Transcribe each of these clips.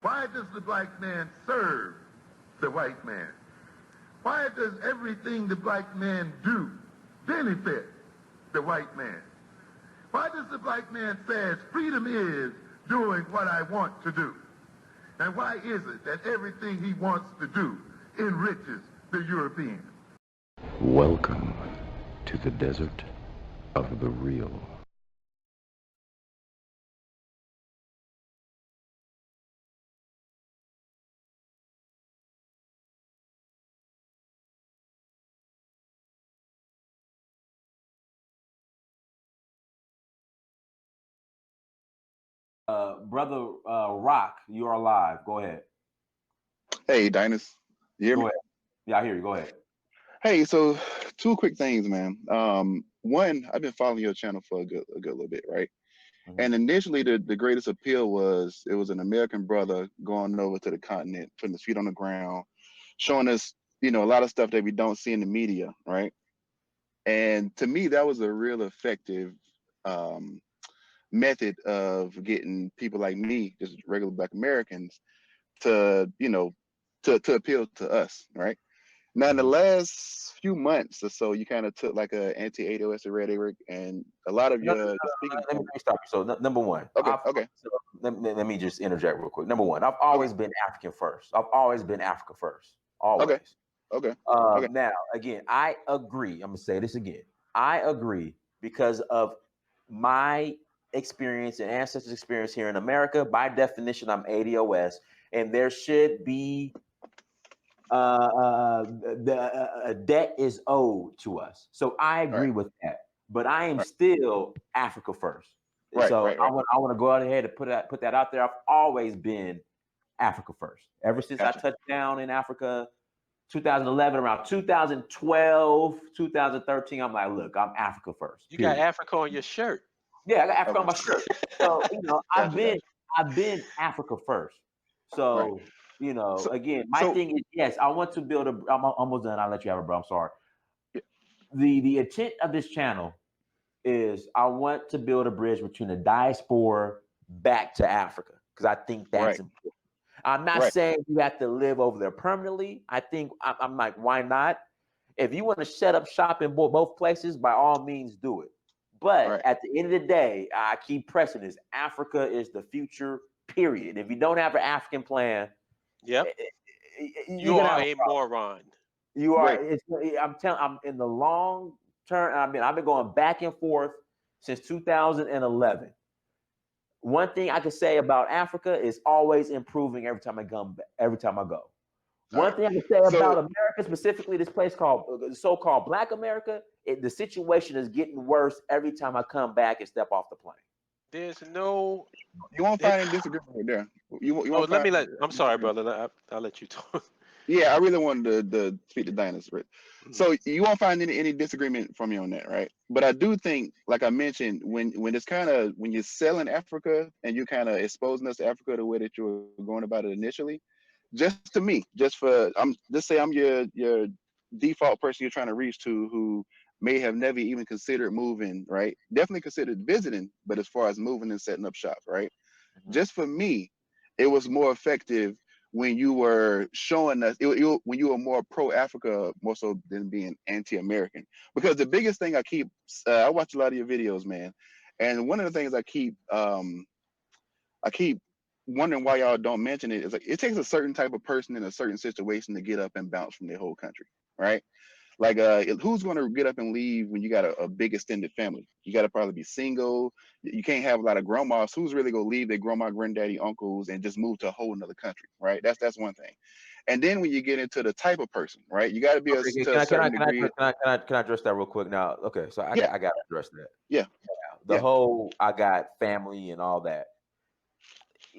Why does the black man serve the white man? Why does everything the black man do benefit the white man? Why does the black man say freedom is doing what I want to do? And why is it that everything he wants to do enriches the European? Welcome to the desert of the real. Brother Rock, you are live. Go ahead. Hey, Dynast. You hear Go me? ahead. Yeah, I hear you. Go ahead. Hey, so two quick things, man. One, I've been following your channel for a good little bit, right? Mm-hmm. And initially, the greatest appeal was it was an American brother going over to the continent, putting his feet on the ground, showing us, a lot of stuff that we don't see in the media, right? And to me, that was a real effective method of getting people like me, just regular Black Americans, to to appeal to us, right? Now, in the last few months or so, you kind of took like a anti-ADOS rhetoric, and a lot of your speaking. Let me stop you. So, number one, Okay. So let me just interject real quick. Number one, I've always been African first. I've always been Africa first. Always. Okay. Now, again, I agree. I'm gonna say this again. I agree because of my experience and ancestors' experience here in America. By definition, I'm ADOS, and there should be the debt is owed to us. So I agree with that. But I am still Africa first. Right. I want to go out ahead and put that out there. I've always been Africa first. Ever since I touched down in Africa, 2011, around 2012, 2013, I'm like, look, I'm Africa first. You got Africa on your shirt. Yeah, I got Africa on my shirt. So, I've been Africa first. So, again, my thing is, yes, I want to build I'm almost done. I'll let you have it, bro. I'm sorry. The intent of this channel is I want to build a bridge between the diaspora back to Africa, because I think that's important. I'm not saying you have to live over there permanently. I think I'm like, why not? If you want to set up shop in both places, by all means do it. But at the end of the day, I keep pressing this. Africa is the future, period. If you don't have an African plan, you are a moron. You are. I'm in the long term. I've been going back and forth since 2011. One thing I can say about Africa is always improving every time I go. One thing I can say about America, specifically this place called so-called Black America, the situation is getting worse every time I come back and step off the plane. There's no. You won't find any disagreement there. I'm sorry, brother. I'll let you talk. Yeah, I really wanted to speak to Dynast. So you won't find any disagreement from me on that, right? But I do think, like I mentioned, when it's when you're selling Africa and you're kind of exposing us to Africa the way that you were going about it initially, just to me, I'm your default person you're trying to reach to, who may have never even considered moving, right? Definitely considered visiting, but as far as moving and setting up shop, right? Just for me, it was more effective when you were showing us, when you were more pro-Africa, more so than being anti-American. Because the biggest thing I watch a lot of your videos, man, and one of the things I keep wondering why y'all don't mention it is like, it takes a certain type of person in a certain situation to get up and bounce from their whole country, right? Like, who's going to get up and leave when you got a big extended family? You got to probably be single. You can't have a lot of grandmas. Who's really going to leave their grandma, granddaddy, uncles, and just move to a whole another country, right? That's one thing. And then when you get into the type of person, right, you got to be a certain degree. Can I address that real quick now? Okay, so I got to address that. Yeah. The whole I got family and all that.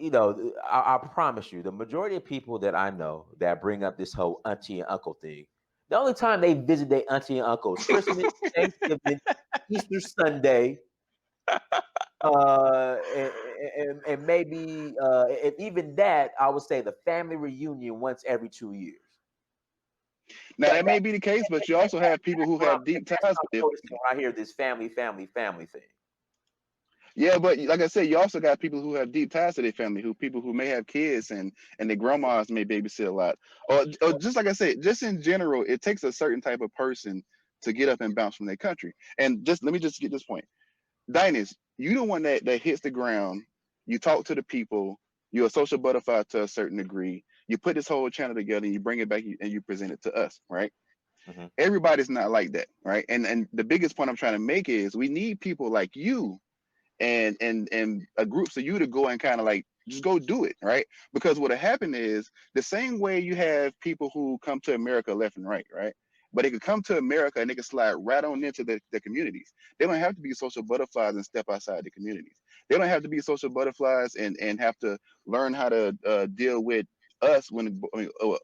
I promise you, the majority of people that I know that bring up this whole auntie and uncle thing, the only time they visit their auntie and uncle is Christmas, Thanksgiving, Easter Sunday, and maybe if even that, I would say the family reunion once every 2 years. Now that may be the case, but you also have people who have deep ties with them. When I hear this family thing. Yeah, but like I said, you also got people who have deep ties to their family, people who may have kids and their grandmas may babysit a lot. Or just like I said, just in general, it takes a certain type of person to get up and bounce from their country. And just let me just get this point. Dynast, you the one that hits the ground, you talk to the people, you're a social butterfly to a certain degree. You put this whole channel together and you bring it back and you present it to us, right? Mm-hmm. Everybody's not like that, right? And the biggest point I'm trying to make is we need people like you and a groups of you to go and kind of like just go do it, right? Because what'll happen is the same way you have people who come to America left and right, right? But they could come to America and they can slide right on into the communities. They don't have to be social butterflies and step outside the communities. They don't have to be social butterflies and have to learn how to deal with us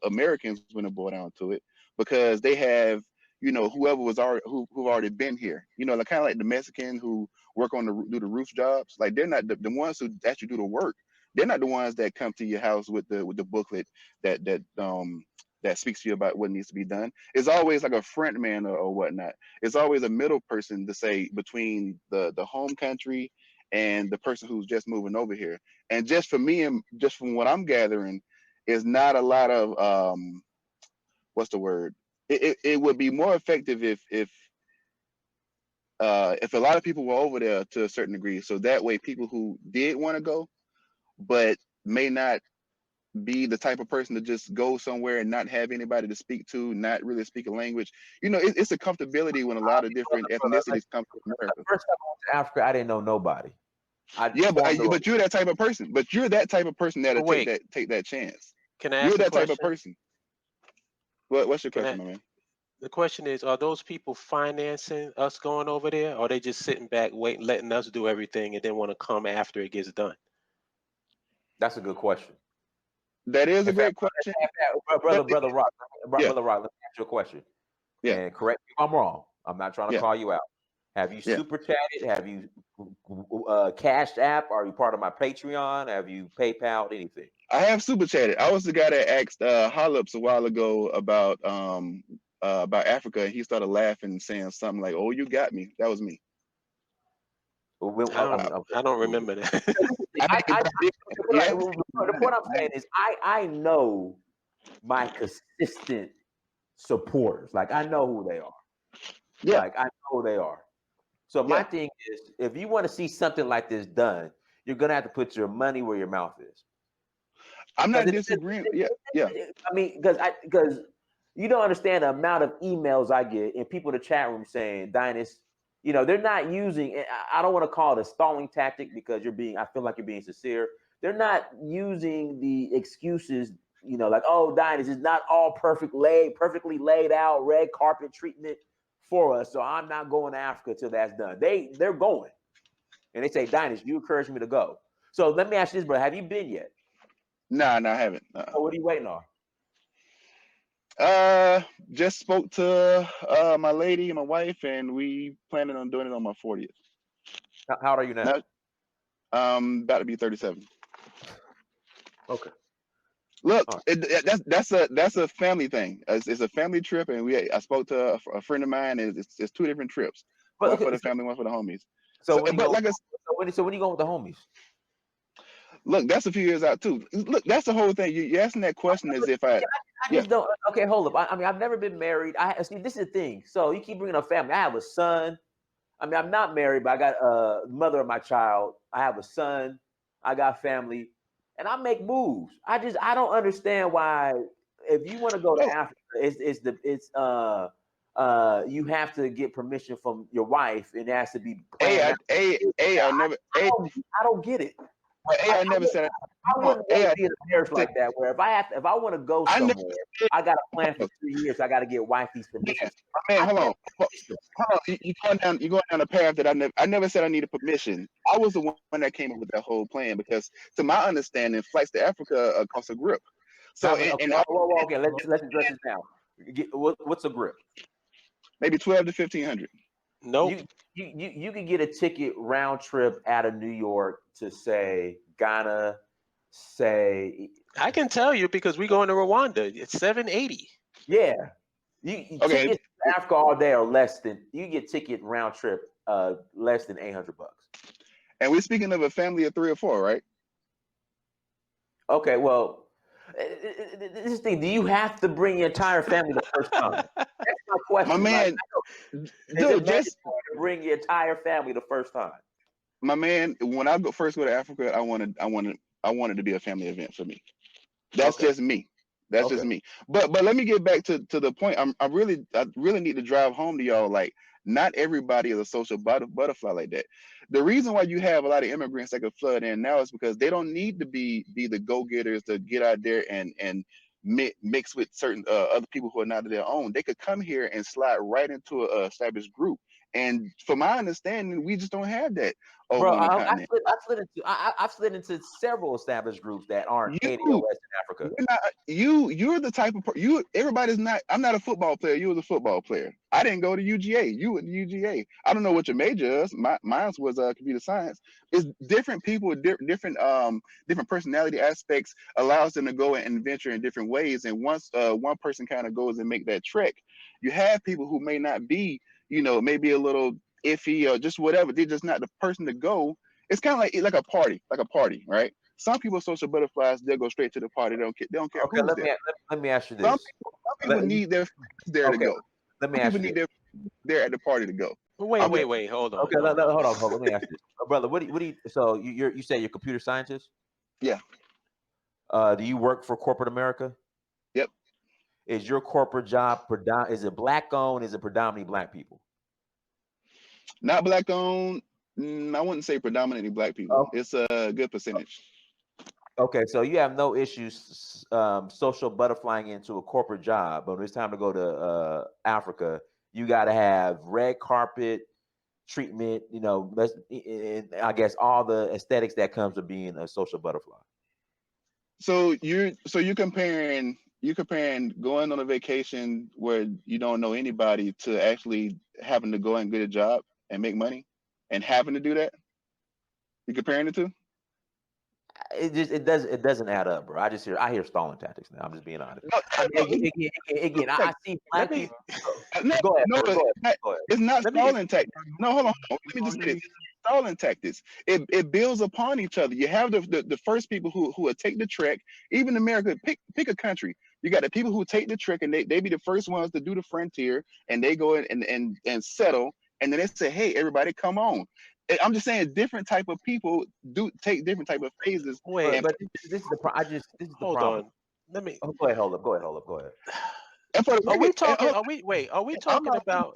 Americans when it boils down to it, because they have, you know, whoever was already who've already been here. You know, like kind of like the Mexican who work on do the roof jobs. Like they're not the ones who actually do the work. They're not the ones that come to your house with the booklet that speaks to you about what needs to be done. It's always like a front man or whatnot. It's always a middle person to say between the home country and the person who's just moving over here. And just for me, and just from what I'm gathering, is not a lot of what's the word? It would be more effective if a lot of people were over there to a certain degree, so that way people who did want to go but may not be the type of person to just go somewhere and not have anybody to speak to, not really speak a language. You know, it's a comfortability when a lot of different ethnicities come to America. The first time I went to Africa, I didn't know nobody. But you're that type of person. But you're that type of person that'll take that chance. Can I ask You're a that question? type of person. What's your question, my man? The question is, are those people financing us going over there, or are they just sitting back, waiting, letting us do everything, and then want to come after it gets done? That's a good question. That is a great question. Brother Rock, Yeah. Brother Rock, let me ask you a question. Yeah. And correct me if I'm wrong. I'm not trying to call you out. Have you super chatted? Have you cashed app? Are you part of my Patreon? Have you PayPal? Anything? I have super chatted. I was the guy that asked Holips a while ago about Africa, and he started laughing and saying something like, "Oh, you got me." That was me. I don't remember that. The point I'm saying is I know my consistent supporters. Like I know who they are. Yeah. Like I know who they are. So my thing is, if you want to see something like this done, you're gonna have to put your money where your mouth is. I'm not disagreeing. Yeah. I mean, because you don't understand the amount of emails I get and people in the chat room saying, Dynast, you know, they're not using, I don't want to call it a stalling tactic because I feel like you're being sincere. They're not using the excuses, you know, like, oh, Dynast, it's not all perfectly laid out, red carpet treatment for us. So I'm not going to Africa till that's done. They're going. And they say, Dynast, you encouraged me to go. So let me ask you this, bro. Have you been yet? No, I haven't. So what are you waiting on? Just spoke to my lady and my wife, and we planning on doing it on my 40th. How old are you now? About to be 37. Okay. Look, that's a family thing. It's a family trip, and I spoke to a friend of mine. And it's two different trips. One for the family, one for the homies. So when you go with the homies? Look, that's a few years out too. Look, that's the whole thing. You're asking that question as if I just don't. Okay, hold up. I mean, I've never been married. See, this is the thing. So you keep bringing up family. I have a son. I mean, I'm not married, but I got a mother of my child. I have a son. I got family, and I make moves. I don't understand why. If you want to go to Africa, you have to get permission from your wife, and it has to be planned. I don't get it. I never said I wouldn't want to be in a marriage like that where if I want to go somewhere, I got to plan for 3 years. I got to get wifey's permission. Man, hold on. You're going down a path that I never said I needed permission. I was the one that came up with that whole plan because, to my understanding, flights to Africa cost a grip. So, okay, let's address this now. What's a grip? Maybe 12 to 1500. Nope. You could get a ticket round trip out of New York to say Ghana, I can tell you because we going to Rwanda. It's $780. Yeah. Tickets to Africa all day are less than you get ticket round trip less than $800. And we're speaking of a family of 3 or 4, right? Okay, well, this is the thing. Do you have to bring your entire family the first time? That's my question. My man, is it dude, mandatory just to bring your entire family the first time? my man. When I first go to Africa, I wanted to be a family event for me. That's Okay. just me. That's Okay. just me. But let me get back to the point. I really need to drive home to y'all. Like, not everybody is a social butterfly like that. The reason why you have a lot of immigrants that could flood in now is because they don't need to be the go-getters to get out there and mix with certain other people who are not their own. They could come here and slide right into a established group. And from my understanding, we just don't have that over Bro, on the continent. I've slid into several established groups that aren't ADOS You in Africa. you're the type of everybody's not. I'm not a football player. You was a football player. I didn't go to UGA. You went to UGA. I don't know what your major is. Mine was computer science. It's different people with different personality aspects allows them to go and venture in different ways. And once one person kind of goes and make that trek, you have people who may not be, maybe a little iffy or just whatever. They're just not the person to go. It's kind of like a party, right? Some people are social butterflies. They'll go straight to the party. They don't care Okay, who's there. let me ask you Some this. people need their friends there to Okay, go. let me Some ask people you need this. their there at the party to go. Wait, hold on. Okay, hold on. Let me ask you this, brother. What do you? So you say you're a computer scientist? Yeah. Do you work for corporate America? Yep. Is your corporate job is it black owned? Is it predominantly black people? Not black owned. I wouldn't say predominantly black people. Oh. It's a good percentage. Okay, so you have no issues social butterflying into a corporate job, but when it's time to go to Africa, you got to have red carpet treatment. I guess all the aesthetics that comes with being a social butterfly. So you're comparing going on a vacation where you don't know anybody to actually having to go and get a job and make money and having to do that. You comparing the two? It doesn't add up, bro. I hear stalling tactics now. I'm just being honest. No, Again, I see black people. Go ahead. It's not stalling tactics. No, hold on. Let me just say this. Stalling tactics. It builds upon each other. You have the first people who will take the trek. Even America, pick a country. You got the people who take the trek and they be the first ones to do the frontier and they go in and settle. And then they say, hey, everybody, come on. I'm just saying different type of people do take different type of phases. Wait, but this is the problem. This is the hold problem. on. Let me. Oh, go ahead, hold up. Go ahead. Are we talking about?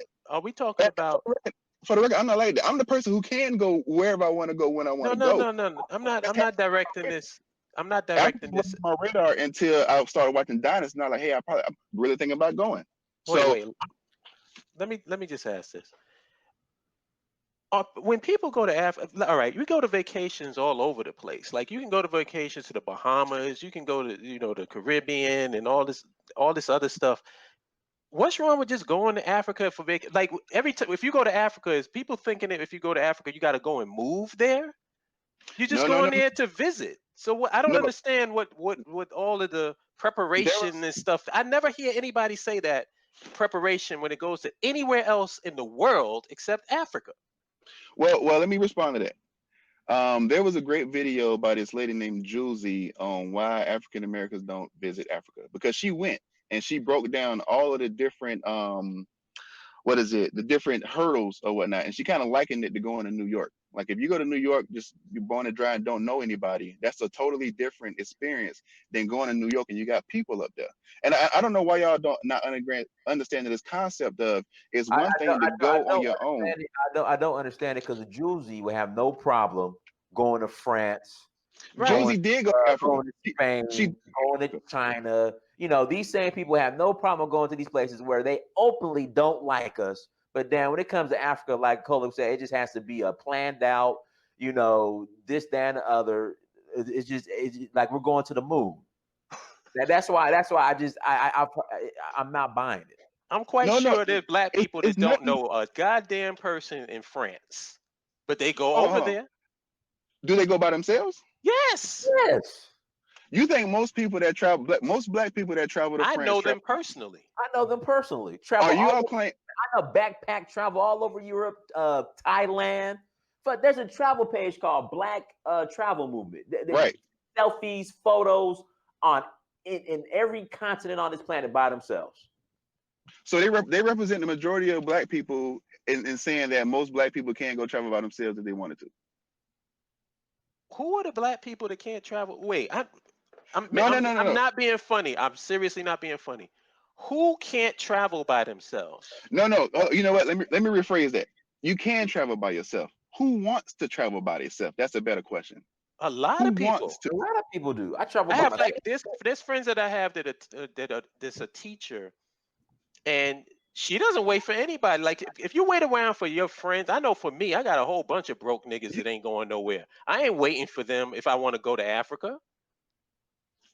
For the record, I'm not like that. I'm the person who can go wherever I want to go when I want to go. No. I'm not directing this. I'm not directing this. My radar until I started watching Dynast. Not like, hey, I'm really thinking about going. Wait. Let me just ask this. When people go to Africa, all right, you go to vacations all over the place. Like you can go to vacations to the Bahamas, you can go to the Caribbean and all this other stuff. What's wrong with just going to Africa for vacation? Like every time if you go to Africa, is people thinking that if you go to Africa, you got to go and move there? You're just going there to visit. So I don't understand what all of the preparation and stuff. I never hear anybody say that preparation when it goes to anywhere else in the world except Africa. Well, let me respond to that. There was a great video by this lady named Julesy on why African Americans don't visit Africa, because she went and she broke down all of the different the different hurdles or whatnot, and she kind of likened it to going to New York. Like if you go to New York, just you're born and dry and don't know anybody, that's a totally different experience than going to New York and you got people up there. And I don't know why y'all not understanding this concept of it's one thing to go on your own. I don't understand it because Julesy would have no problem going to France. Julesy did go to Africa. Going to Spain, going to China. These same people have no problem going to these places where they openly don't like us. But then when it comes to Africa, like Holip said, it just has to be a planned out, this, that, and the other. It's just like we're going to the moon. That's why I'm not buying it. I'm quite sure there's black people that don't know a goddamn person in France, but they go over there. Do they go by themselves? Yes. You think most people that travel, most black people that travel to France? I know them personally. Travel. Are you all playing? I know backpack travel all over Europe, Thailand, But there's a travel page called Black Travel Movement. Right. Selfies, photos on in every continent on this planet by themselves. So they represent the majority of black people in saying that most black people can't go travel by themselves if they wanted to. Who are the black people that can't travel? Wait, I'm No. not being funny. I'm seriously not being funny. Who can't travel by themselves? No. Oh, you know what? Let me rephrase that. You can travel by yourself. Who wants to travel by themselves? That's a better question. A lot Who of people. wants to? A lot of people do. I travel. I by have myself. like there's friends that I have that's a teacher, and she doesn't wait for anybody. Like if you wait around for your friends, I know for me, I got a whole bunch of broke niggas that ain't going nowhere. I ain't waiting for them if I want to go to Africa.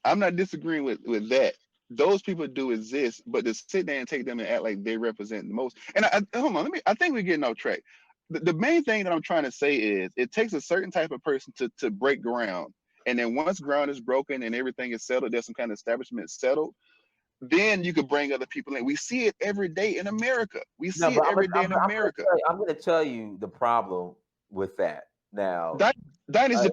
I'm not disagreeing with that. Those people do exist, but to sit there and take them and act like they represent the most. And hold on, I think we're getting off track. The main thing that I'm trying to say is it takes a certain type of person to break ground. And then once ground is broken and everything is settled, there's some kind of establishment settled, then you could bring other people in. We see it every day in America. We see it every day in America. I'm going to tell you the problem with that. Now, Dynast,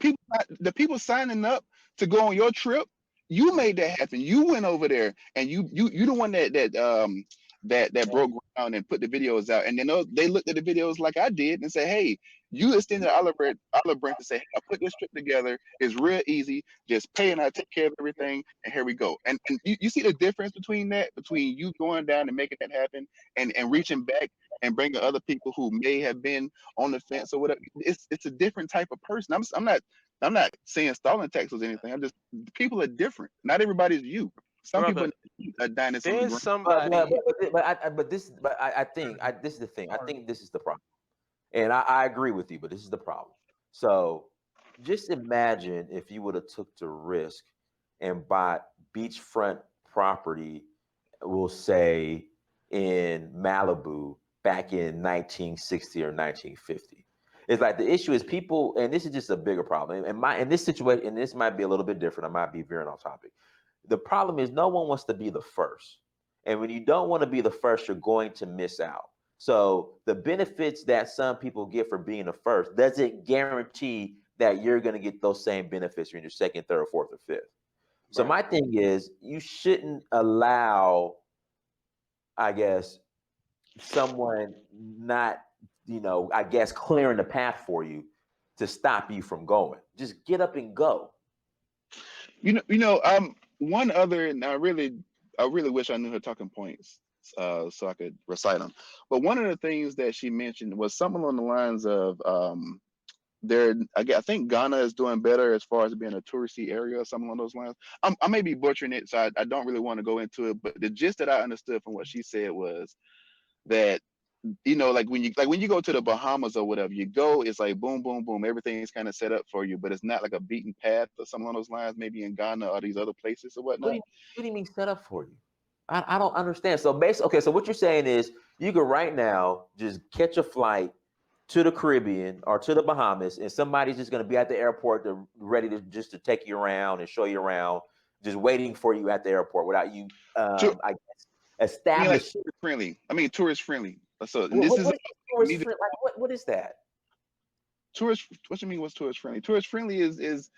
the people signing up to go on your trip, you made that happen. You went over there, and you the one that broke ground and put the videos out. And then they looked at the videos like I did and said, "Hey, you extended olive branch to say, hey, I put this trip together. It's real easy. Just pay and I take care of everything. And here we go." And you see the difference between you going down and making that happen and reaching back and bringing other people who may have been on the fence or whatever. It's a different type of person. I'm not saying stalling tactics or anything. I'm just, people are different. Not everybody's you. Some Brother, people are Dynast. there's somebody. this is the thing. I think this is the problem. And I agree with you, but this is the problem. So just imagine if you would have took the risk and bought beachfront property, we'll say in Malibu back in 1960 or 1950. It's like the issue is people, and this is just a bigger problem. In this situation, and this might be a little bit different. I might be veering off topic. The problem is no one wants to be the first. And when you don't want to be the first, you're going to miss out. So the benefits that some people get for being the first doesn't guarantee that you're going to get those same benefits when you're second, third, fourth, or fifth. So my thing is, you shouldn't allow, I guess, someone not, I guess, clearing the path for you to stop you from going. Just get up and go. One other, and I really wish I knew her talking points so I could recite them. But one of the things that she mentioned was something along the lines of I think Ghana is doing better as far as being a touristy area or something along those lines. I may be butchering it, so I don't really want to go into it. But the gist that I understood from what she said was that, like when you go to the Bahamas or whatever, you go, it's like boom, boom, boom, everything's kind of set up for you, but it's not like a beaten path or something along those lines, maybe in Ghana or these other places or whatnot. What do you mean set up for you? I don't understand. So basically, so what you're saying is you could right now just catch a flight to the Caribbean or to the Bahamas, and somebody's just going to be at the airport, ready to take you around and show you around, just waiting for you at the airport without you, I guess, establish. Tourist friendly. So what is that? Tourist. What you mean? What's tourist friendly? Tourist friendly is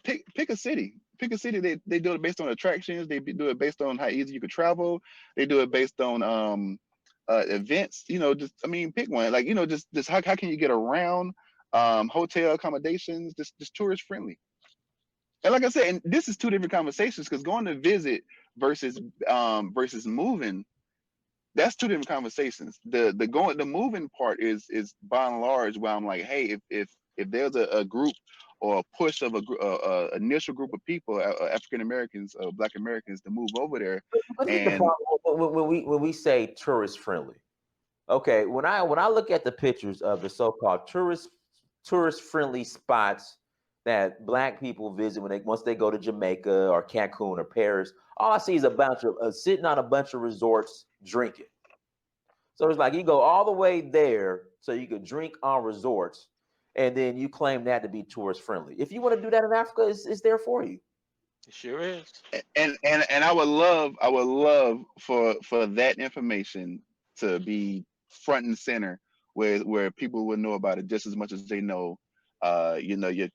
pick a city. Pick a city. They do it based on attractions. They do it based on how easy you could travel. They do it based on events. Pick one. Like just how can you get around? Hotel accommodations. Just tourist friendly. And like I said, and this is two different conversations because going to visit versus moving. That's two different conversations. The moving part is by and large where I'm like, hey, if there's a group or a push of a initial group of people, African Americans, Black Americans, to move over there. And when we say tourist friendly, okay, when I look at the pictures of the so-called tourist friendly spots that Black people visit once they go to Jamaica or Cancun or Paris, all I see is a bunch of sitting on a bunch of resorts drinking. So it's like you go all the way there so you can drink on resorts, and then you claim that to be tourist friendly. If you want to do that in Africa, it's there for you. It sure is. And I would love for that information to be front and center where people would know about it just as much as they know, your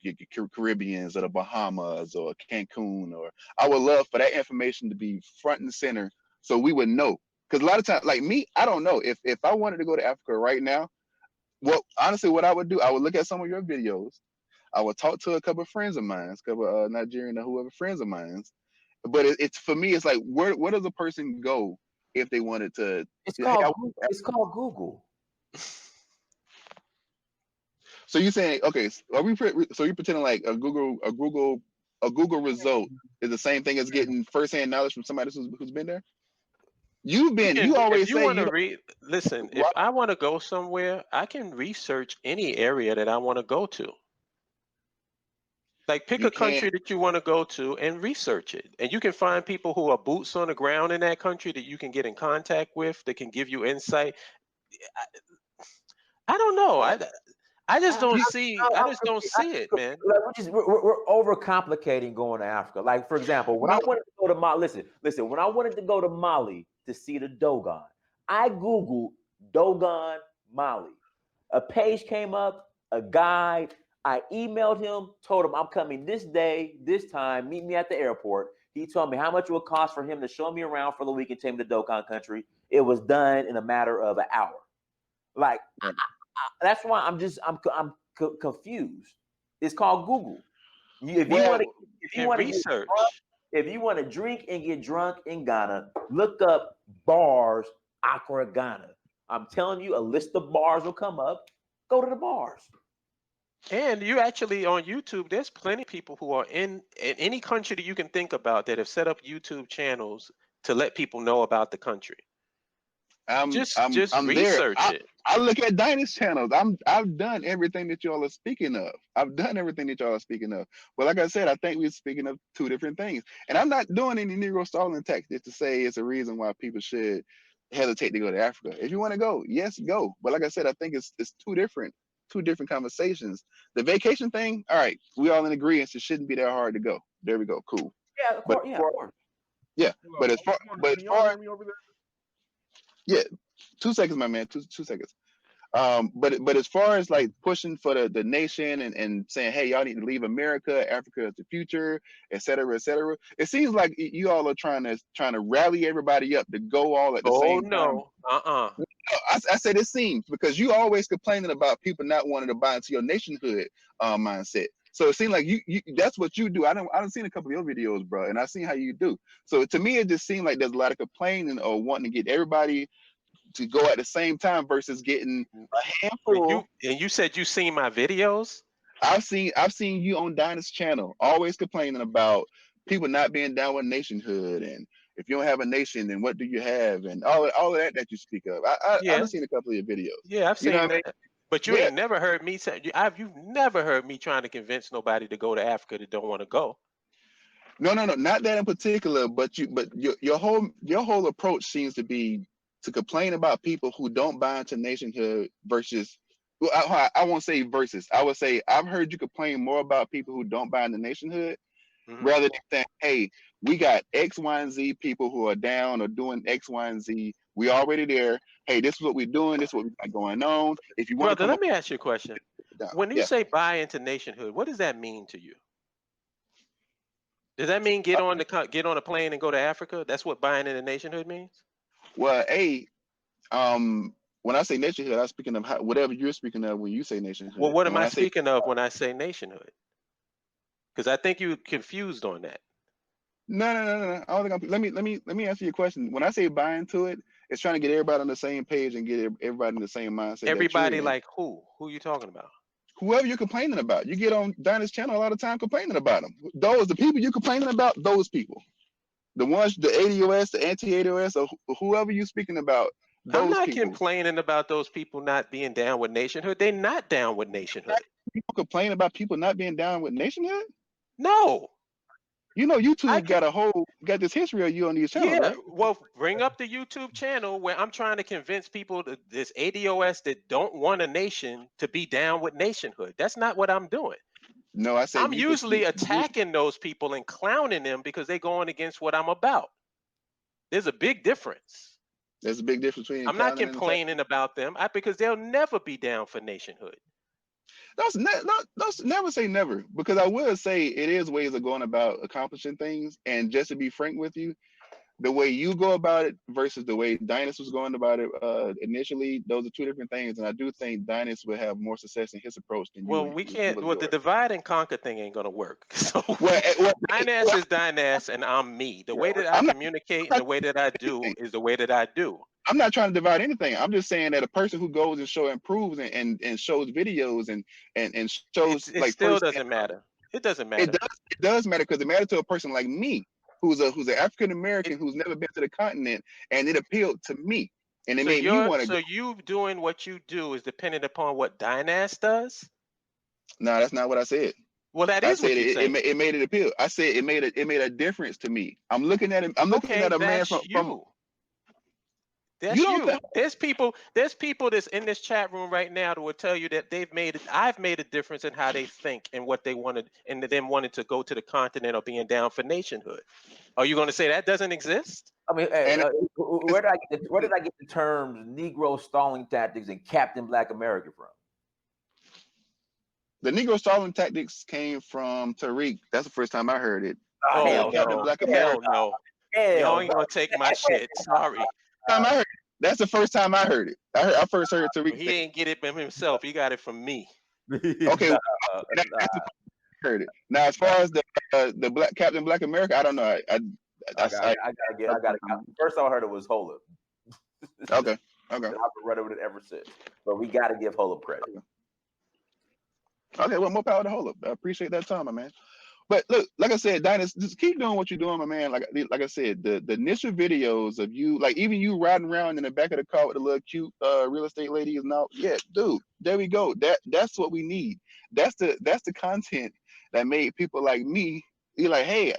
Caribbeans or the Bahamas or Cancun. Or I would love for that information to be front and center so we would know. Because a lot of times, like me, I don't know if I wanted to go to Africa right now. Well, honestly, what I would do, I would look at some of your videos. I would talk to a couple of friends of mine, a couple of Nigerian or whoever friends of mine. But it's for me, it's like where does a person go if they wanted to? It's called Google. So you're saying, okay, so you're pretending like a Google result is the same thing as getting firsthand knowledge from somebody who's been there? You always say want to read. Listen, if I want to go somewhere, I can research any area that I want to go to. Like pick a country that you want to go to and research it. And you can find people who are boots on the ground in that country that you can get in contact with that can give you insight. I don't know. I just don't see it, man. We're overcomplicating going to Africa. Like, for example, when I wanted to go to Mali, listen, when I wanted to go to Mali to see the Dogon, I Googled Dogon Mali. A page came up, a guide. I emailed him, told him I'm coming this day, this time, meet me at the airport. He told me how much it would cost for him to show me around for the week and take me to Dogon country. It was done in a matter of an hour. Like, that's why I'm confused. It's called Google. If you want to drink and get drunk in Ghana, look up bars Accra, Ghana. I'm telling you, a list of bars will come up. Go to the bars. And you actually on YouTube, there's plenty of people who are in any country that you can think about that have set up YouTube channels to let people know about the country. Just research it. I look at Dynast channels. I've done everything that y'all are speaking of. But like I said, I think we're speaking of two different things. And I'm not doing any Negro Stalling Tactics to say it's a reason why people should hesitate to go to Africa. If you want to go, yes, go. But like I said, I think it's two different conversations. The vacation thing, all right, we all in agreement. It shouldn't be that hard to go. There we go. Cool. Yeah, of course. Yeah. But as far yeah, 2 seconds, my man. Two seconds. But as far as like pushing for the nation and saying, hey, y'all need to leave America, Africa is the future, et cetera, it seems like you all are trying to rally everybody up to go all at the same time. I said it seems, because you always complaining about people not wanting to buy into your nationhood mindset. So it seems like you that's what you do. I don't seen a couple of your videos, bro, and I seen how you do. So to me, it just seemed like there's a lot of complaining or wanting to get everybody to go at the same time versus getting a handful. And you said you seen my videos? I've seen you on Dynast channel always complaining about people not being down with nationhood, and if you don't have a nation, then what do you have, and all of that you speak of. I've seen a couple of your videos. Yeah, I've seen that. But you ain't never heard me say. You've never heard me trying to convince nobody to go to Africa that don't want to go. No, not that in particular. But your whole approach seems to be to complain about people who don't buy into nationhood versus. Well, I won't say versus. I would say I've heard you complain more about people who don't buy into nationhood, rather than saying, hey, we got X, Y, and Z people who are down or doing X, Y, and Z. We already there. Hey, this is what we're doing. This is what we got going on. If you want, brother, let me ask you a question. When you say buy into nationhood, what does that mean to you? Does that mean get on a plane and go to Africa? That's what buying into nationhood means? Well, when I say nationhood, I'm speaking of whatever you're speaking of when you say nationhood. Well, what am I speaking of when I say nationhood? Because I think you're confused on that. No. I don't think let me answer your question. When I say buy into it, it's trying to get everybody on the same page and get everybody in the same mindset. Everybody like who? Who are you talking about? Whoever you're complaining about. You get on Dynast channel a lot of time complaining about them. The people you're complaining about, those people. The ones, the ADOS, the anti-ADOS, or whoever you're speaking about. I'm not complaining about those people not being down with nationhood. They're not down with nationhood. People complain about people not being down with nationhood? No. You know, YouTube got this history of you on these channels, right? Well, bring up the YouTube channel where I'm trying to convince people this ADOS that don't want a nation to be down with nationhood. That's not what I'm doing. No, I said I'm usually attacking those people and clowning them because they're going against what I'm about. There's a big difference. There's a big difference between I'm not continent and complaining about them because they'll never be down for nationhood. Never say never, because I will say it is ways of going about accomplishing things. And just to be frank with you, the way you go about it versus the way Dynast was going about it initially, those are two different things. And I do think Dynast will have more success in his approach than you. Well, we can't. Well, the divide and conquer thing ain't gonna work. So Dynast is Dynast, and I'm me. The way that I communicate and the way that I do is the way that I do. I'm not trying to divide anything. I'm just saying that a person who goes and improves and shows videos and shows it still doesn't matter. It doesn't matter. It does matter, because it matters to a person like me, who's an African American who's never been to the continent, and it appealed to me, and it made me want to. So you doing what you do is dependent upon what Dynast does? No, that's not what I said. Well, that is what you said. It made it appeal. I said it made a difference to me. I'm looking at him. I'm looking at a man from. That's you. There's people that's in this chat room right now that will tell you that I've made a difference in how they think and what they wanted, and them wanting to go to the continent or being down for nationhood. Are you going to say that doesn't exist? I mean, where did I get the terms Negro Stalling Tactics and Captain Black America from? The Negro Stalling Tactics came from Tariq. That's the first time I heard it. Oh, Captain Black America. No. Y'all ain't gonna take my shit. Sorry. That's the first time I heard it. I first heard it Tariq. He ain't get it from himself. He got it from me. Okay, heard it. Now, as far as the Black Captain Black America, I don't know. I gotta. First I heard it was Holip. Okay. I've been running with it ever since. But we gotta give Holip credit. Okay, well, more power to Holip. I appreciate that time, my man. But look, like I said, Dynast, just keep doing what you're doing, my man. Like I said, the initial videos of you, like even you riding around in the back of the car with the little cute real estate lady and all. Yeah, dude, there we go. That's what we need. That's the content that made people like me be like, hey,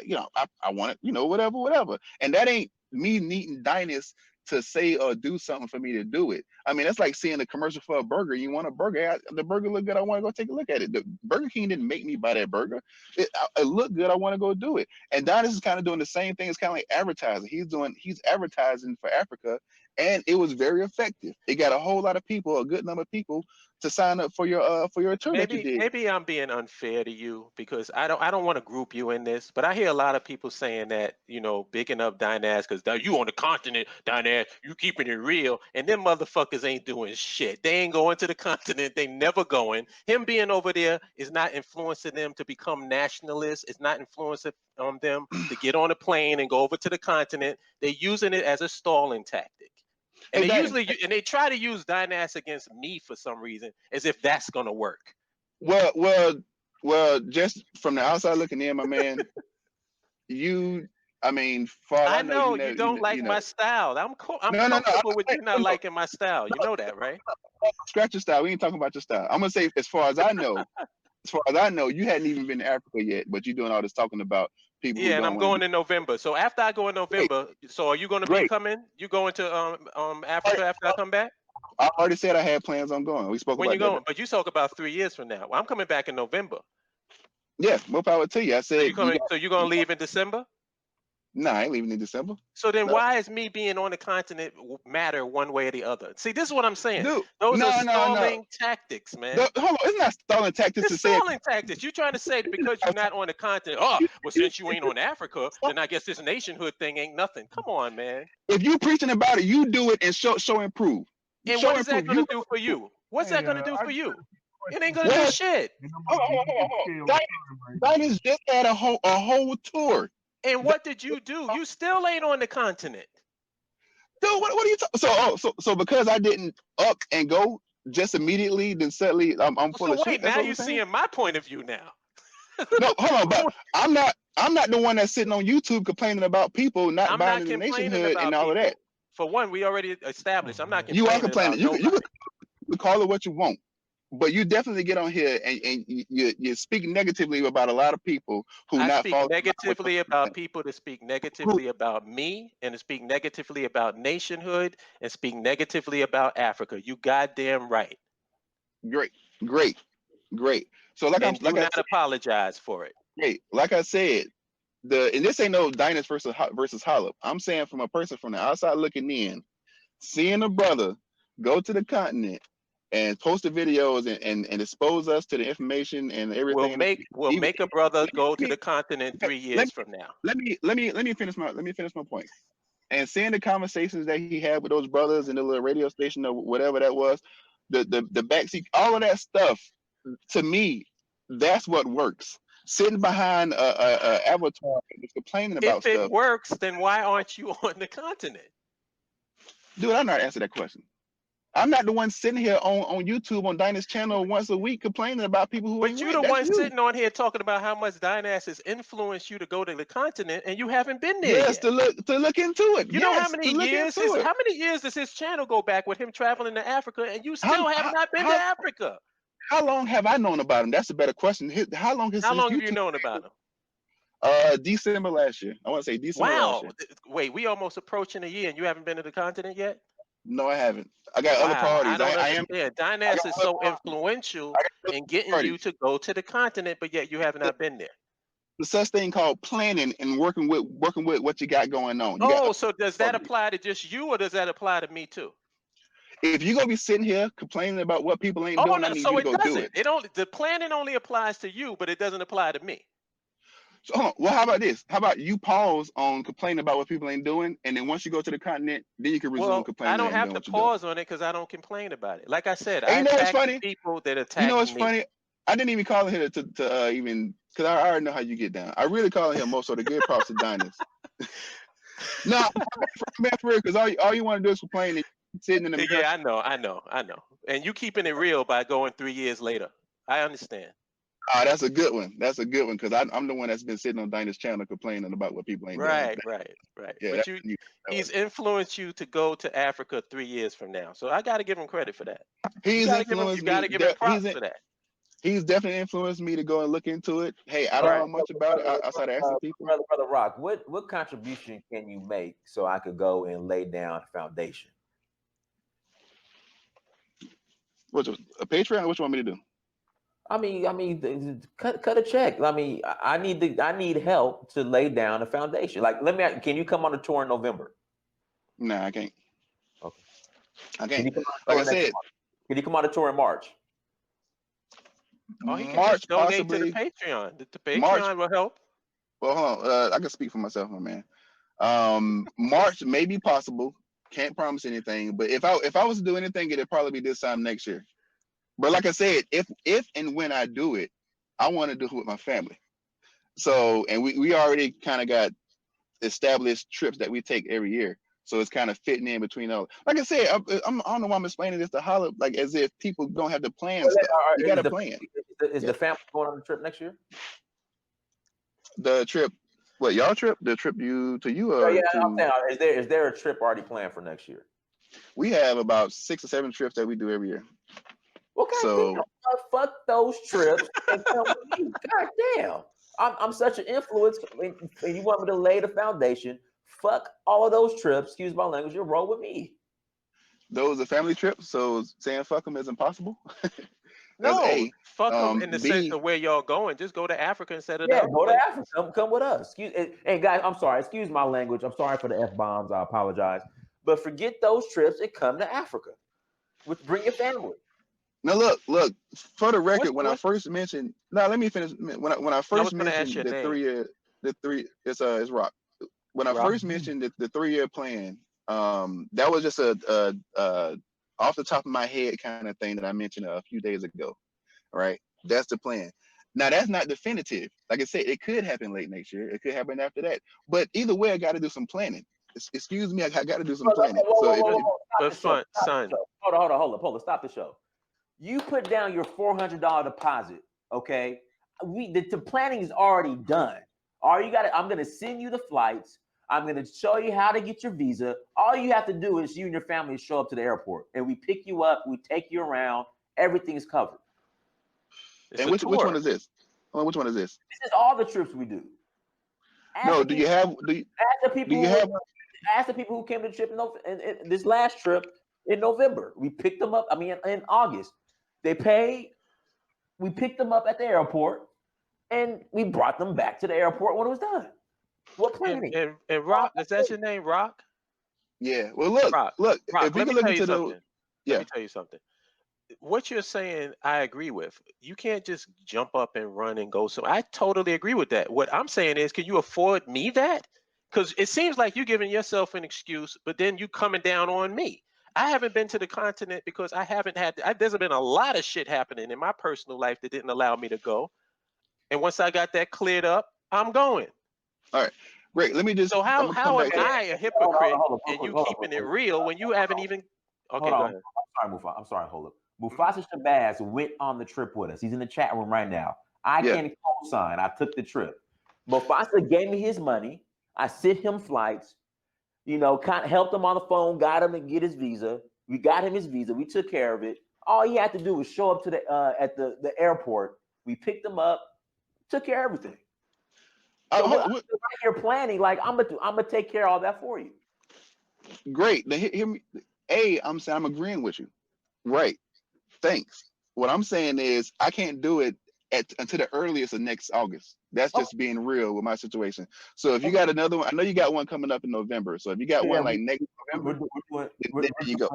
I want it, whatever. And that ain't me needing Dynast to say or do something for me to do it. I mean, that's like seeing a commercial for a burger. You want a burger? The burger look good. I want to go take a look at it. The Burger King didn't make me buy that burger. It looked good. I want to go do it. And Dynast is kind of doing the same thing. It's kind of like advertising. He's advertising for Africa, and it was very effective. It got a whole lot of people, a good number of people, to sign up for your tour that you did. Maybe I'm being unfair to you because I don't want to group you in this, but I hear a lot of people saying that, bigging up Dynast because you on the continent, Dynast, you keeping it real, and them motherfuckers ain't doing shit. They ain't going to the continent. They never going. Him being over there is not influencing them to become nationalists. It's not influencing them to get on a plane and go over to the continent. They're using it as a stalling tactic. And they try to use Dynast against me for some reason, as if that's gonna work. Well, just from the outside looking in, my man, I know you don't like my style. I'm comfortable with you not liking my style. You know that, right? Scratch your style. We ain't talking about your style. I'm gonna say, as far as I know, you hadn't even been to Africa yet, but you're doing all this talking about people. Yeah, and I'm going in November. So after I go in November, so are you going to be coming? You going to Africa after I come back? I already said I had plans on going. We spoke about that. When you going? But you talk about 3 years from now. Well, I'm coming back in November. Yeah, more power to you. I said. So you're going to leave in December? No, I ain't leaving in December. So then why is me being on the continent matter one way or the other? See, this is what I'm saying. Dude, those are stalling tactics, man. Hold on, it's not stalling tactics. It's stalling tactics. You're trying to say that because you're not on the continent, well, since you ain't on Africa, then I guess this nationhood thing ain't nothing. Come on, man. If you preaching about it, you do it and show improve. And what is that going to do for you? What's that going to do for you? It ain't going to do shit. Dynast just had a whole tour. And what did you do? You still ain't on the continent. Dude, what are you talking? So because I didn't up and go just immediately, then suddenly I'm full of shit. Now you're seeing my point of view now. No, hold on, but I'm not the one that's sitting on YouTube complaining about people not buying the nationhood and all of that. For one, we already established. I'm not complaining. You are complaining. You can call it what you want. But you definitely get on here and you speak negatively about a lot of people who speak negatively about people that speak negatively about me and to speak negatively about nationhood and speak negatively about Africa. You goddamn right. Great. So I apologize for it. Hey, like I said, and this ain't no Dynast versus Holip. I'm saying from a person from the outside looking in, seeing a brother go to the continent and post the videos and expose us to the information and everything. We'll make a brother go to the continent 3 years from now. Let me finish my point. And seeing the conversations that he had with those brothers in the little radio station or whatever that was, the backseat, all of that stuff, to me, that's what works. Sitting behind a avatar and complaining about stuff. If it works, then why aren't you on the continent? Dude, I'm not answering that question. I'm not the one sitting here on YouTube on Dynast channel once a week complaining about people who. But you're the one sitting on here talking about how much Dynast has influenced you to go to the continent, and you haven't been there. Yes, yet. to look into it. You know how many years? How many years does his channel go back with him traveling to Africa, and you still have not been to Africa? How long have I known about him? That's a better question. How long have you known about him? December last year. I want to say December last year. Wait, we almost approaching a year, and you haven't been to the continent yet? No, I haven't. I got other priorities. I am. Dynast is so influential in getting you to go to the continent, but yet you have not been there. The such thing called planning and working with what you got going on. So does that apply to just you, or does that apply to me too? If you're gonna be sitting here complaining about what people ain't doing, I need you to go do it. The planning only applies to you, but it doesn't apply to me. So, well, how about this? How about you pause on complaining about what people ain't doing, and then once you go to the continent, then you can resume complaining. I don't have to pause on it because I don't complain about it. Like I said, I attack people that attack me. You know what's funny? I didn't even call in here to even, because I already know how you get down. I really call in here most of the good props to Dynast. No, man, for real, because all you want to do is complain and sitting in the Yeah, I know. And you keeping it real by going 3 years later. I understand. That's a good one. That's a good one, because I'm the one that's been sitting on Dynast channel complaining about what people ain't doing. Right. Yeah, but he's influenced you to go to Africa 3 years from now. So I got to give him credit for that. You got to give him props for that. He's definitely influenced me to go and look into it. Hey, I don't know much about it outside of asking people. Brother Rock, what contribution can you make so I could go and lay down a foundation? What's a Patreon? What you want me to do? I mean, cut a check. I mean, I need help to lay down a foundation. Like, can you come on a tour in November? Nah, I can't. Okay. I can't. Like I said, can you come on a tour in March? Oh, he can March, donate possibly. To the Patreon. The Patreon March, will help. Well, hold on. I can speak for myself, my man. March may be possible. Can't promise anything. But if I was to do anything, it'd probably be this time next year. But like I said, if and when I do it, I want to do it with my family. So, and we already kind of got established trips that we take every year. So it's kind of fitting in between all. Like I said, I don't know why I'm explaining this to Holip, like as if people don't have to plan stuff. You got to plan. Is the family going on the trip next year? The trip, what, y'all trip? The trip to you? I'm saying, is there a trip already planned for next year? We have about 6 or 7 trips that we do every year. Okay, so fuck those trips and come with me. God damn, I'm such an influence, and you want me to lay the foundation. Fuck all of those trips. Excuse my language. You roll with me. Those are family trips, so saying fuck them is impossible. No, fuck them in the sense of where y'all going. Just go to Africa instead of go to Africa. Come with us. And guys, I'm sorry. Excuse my language. I'm sorry for the F-bombs. I apologize. But forget those trips and come to Africa. Bring your family. Now look. For the record, when I first mentioned, let me finish. When I first mentioned the 3 year, it's Rock. When I first mentioned the 3 year plan, that was just a off the top of my head kind of thing that I mentioned a few days ago. Right, that's the plan. Now that's not definitive. Like I said, it could happen late next year. It could happen after that. But either way, I got to do some planning. Excuse me, I got to do some planning. Son. Hold on. Stop the show. You put down your $400 deposit, okay? The planning is already done. I'm going to send you the flights. I'm going to show you how to get your visa. All you have to do is you and your family show up to the airport, and we pick you up. We take you around. Everything's covered. And which one is this? Which one is this? This is all the trips we do. Ask the people who came to the trip in this last trip in November. We picked them up. In August. They paid. We picked them up at the airport, and we brought them back to the airport when it was done. What planning? And Rock, is that your name, Rock? Yeah. Well, look. Rock, If we let can me look tell you into the, something. yeah. Let me tell you something. What you're saying, I agree with. You can't just jump up and run and go. So I totally agree with that. What I'm saying is, can you afford me that? Because it seems like you're giving yourself an excuse, but then you coming down on me. I haven't been to the continent because I haven't had. There's been a lot of shit happening in my personal life that didn't allow me to go. And once I got that cleared up, I'm going. All right. Great. Let me just. So I'm gonna come how am back to. I a hypocrite Hold on, and you hold on, keeping it real when you haven't even? Okay, hold go on. ahead. I'm sorry, Holip. Mufasa Shabazz went on the trip with us. He's in the chat room right now. I Yeah. can co-sign. I took the trip. Mufasa gave me his money. I sent him flights. You know, kind of helped him on the phone, got him to get his visa. We got him his visa. We took care of it. All he had to do was show up to the at the airport. We picked him up, took care of everything. So I'm right here planning, like I'm gonna take care of all that for you. Great. Now, hear me. I'm saying I'm agreeing with you. Right. Thanks. What I'm saying is I can't do it until the earliest of next August. That's just being real with my situation. So if you got another one, I know you got one coming up in November. So if you got one like next November, there you go.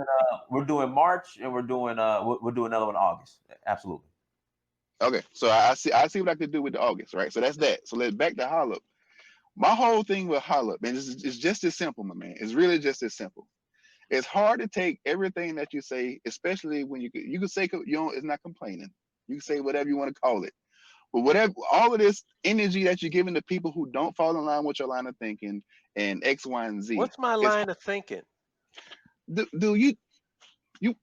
We're doing March and we're doing another one in August. Absolutely. Okay. So I see what I could do with the August, right? So that's that. So let's back to Holip. My whole thing with Holip, and it's just as simple, my man. It's really just as simple. It's hard to take everything that you say, especially when you can say it's not complaining. You can say whatever you want to call it, but whatever all of this energy that you're giving to people who don't fall in line with your line of thinking and X, Y, and Z. What's my line of thinking? Do you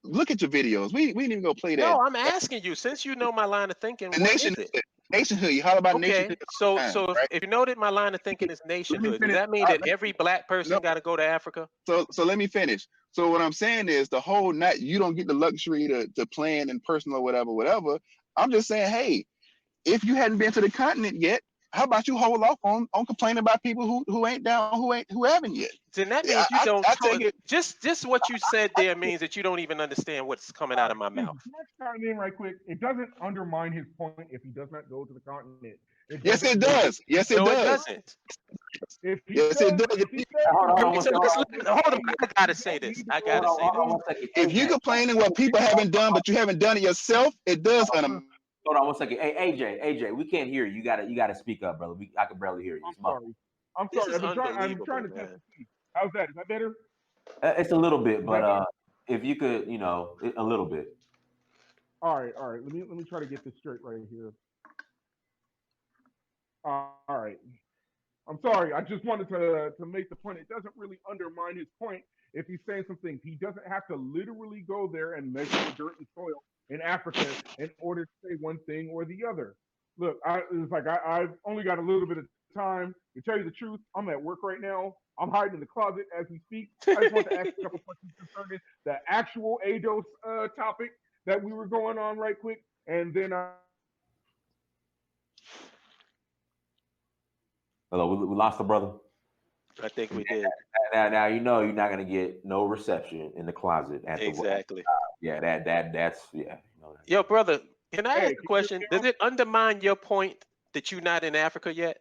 look at your videos? We didn't even go play that. No, I'm asking you. Since you know my line of thinking, what is it? Nationhood. You holler about okay, nationhood. So Right? if you know that my line of thinking is nationhood, does that mean that every black person got to go to Africa? So let me finish. So what I'm saying is the whole night you don't get the luxury to plan in person or whatever. I'm just saying, hey, if you hadn't been to the continent yet, how about you hold off on complaining about people who ain't down, who haven't yet? Then that means you don't. Take it. Just what you said there means that you don't even understand what's coming out of my mouth. Chime in right quick. It doesn't undermine his point if he does not go to the continent. Yes, it does. Yes, it does. No, it doesn't. Yes, it does. Hold on. I gotta say this. If you're complaining what people haven't done, but you haven't done it yourself, it does. Hold on 1 second. Hey, AJ, we can't hear you. You gotta speak up, brother. I can barely hear you. I'm sorry. I'm trying to test the speed. How's that? Is that better? It's a little bit, but if you could, a little bit. All right. Let me try to get this straight right here. All right. I'm sorry. I just wanted to make the point. It doesn't really undermine his point if he's saying some things. He doesn't have to literally go there and measure the dirt and soil in Africa in order to say one thing or the other. Look, I've only got a little bit of time to tell you the truth. I'm at work right now. I'm hiding in the closet as we speak. I just want to ask a couple questions concerning the actual ADOS topic that we were going on right quick, and then Hello, we lost the brother. I think we did. Now you know you're not gonna get no reception in the closet. Exactly. Yeah, that's yeah. Yo, brother, can I ask a question? Does it undermine your point that you're not in Africa yet?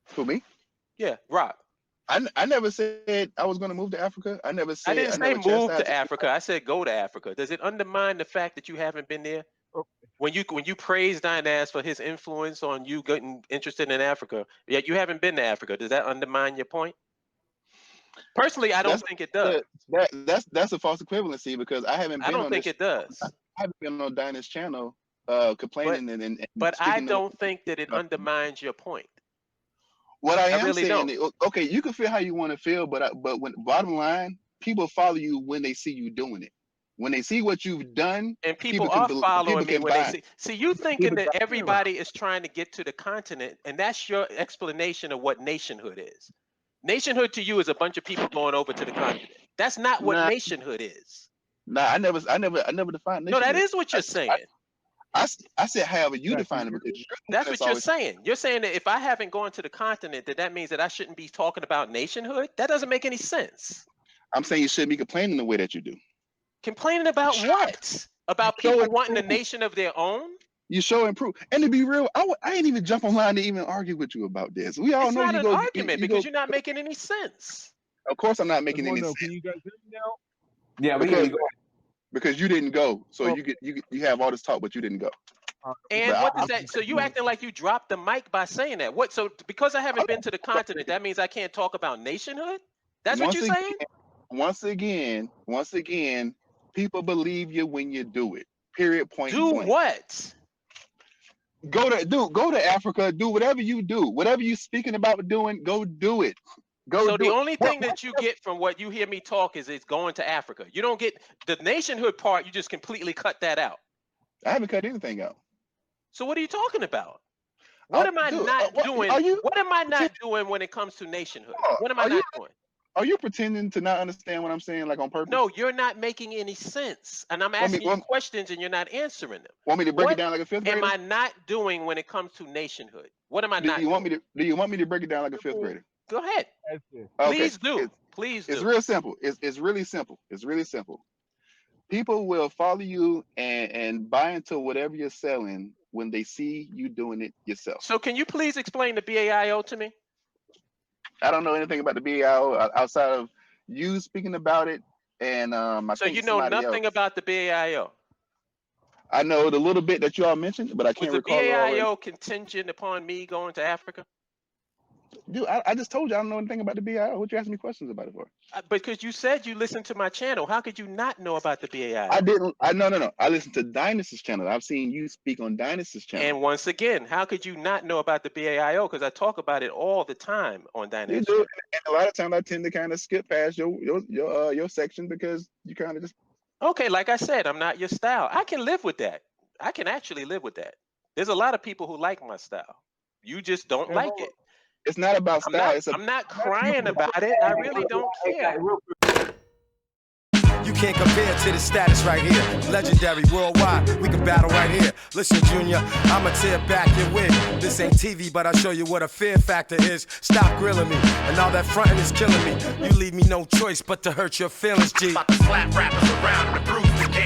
For me? Yeah, Rock. I never said I was going to move to Africa. I never said. I didn't say move to Africa. I said go to Africa. Does it undermine the fact that you haven't been there? When you praise Dynast for his influence on you getting interested in Africa, yet you haven't been to Africa, does that undermine your point? Personally, I don't think it does. That's a false equivalency because I haven't been. I don't think it does. I haven't been on Dynast channel complaining but I don't think that it undermines your point. What I am really saying, okay, you can feel how you want to feel, but when bottom line, people follow you when they see you doing it. When they see what you've done, and people are following me when they see. See, you thinking that everybody is trying to get to the continent, and that's your explanation of what nationhood is. Nationhood to you is a bunch of people going over to the continent. That's not what nationhood is. Nah, I never defined nationhood. No, that is what you're saying. I said however you define it, because that's what you're saying. You're saying that if I haven't gone to the continent, that means that I shouldn't be talking about nationhood. That doesn't make any sense. I'm saying you shouldn't be complaining the way that you do. Complaining about what? About people wanting a nation of their own? You show and prove. And to be real, I ain't even jump online to even argue with you about this. We all know it's not an argument because you're not making any sense. Of course, I'm not making any sense. Can you guys hear me now? Yeah, we can go. Because you didn't go, so you have all this talk, but you didn't go. And But what does that? So you acting like you dropped the mic by saying that? What? So because I haven't been to the continent, that means I can't talk about nationhood? That's what you're saying? Once again, people believe you when you do it. Period. Point. Do blank. what? Go to Africa. Do whatever you do. Whatever you speaking about doing, go do it. So the only thing that you get from what you hear me talk is it's going to Africa. You don't get the nationhood part. You just completely cut that out. I haven't cut anything out. So what are you talking about? What am I not doing? What am I not doing when it comes to nationhood? What am I not doing? Are you pretending to not understand what I'm saying, like on purpose? No, you're not making any sense. And I'm asking you questions and you're not answering them. Want me to break it down like a fifth grader? What am I not doing when it comes to nationhood? What am I not doing? Do you want me to break it down like a fifth grader? Go ahead. Please do. Please do. It's real simple. It's really simple. It's really simple. People will follow you and buy into whatever you're selling when they see you doing it yourself. So can you please explain the BAIO to me? I don't know anything about the BAIO outside of you speaking about it, and so you know nothing about the BAIO. I know the little bit that you all mentioned, but I can't recall. Was the BAIO contingent upon me going to Africa? Dude, I just told you I don't know anything about the BAIO. What you asking me questions about it for? Because you said you listened to my channel. How could you not know about the BAIO? I didn't. No. I listened to Dynast's channel. I've seen you speak on Dynast's channel. And once again, how could you not know about the BAIO? Because I talk about it all the time on Dynast. You do, and a lot of times I tend to kind of skip past your section because you kind of just. Okay, like I said, I'm not your style. I can live with that. I can actually live with that. There's a lot of people who like my style. You just don't like it. It's not about style. I'm not crying about it. I really don't care. You can't compare to the status right here. Legendary worldwide, we can battle right here. Listen, Junior, I'ma tear back your wig. This ain't TV, but I'll show you what a fear factor is. Stop grilling me, and all that fronting is killing me. You leave me no choice but to hurt your feelings, G. About to slap rappers around and bruise the game.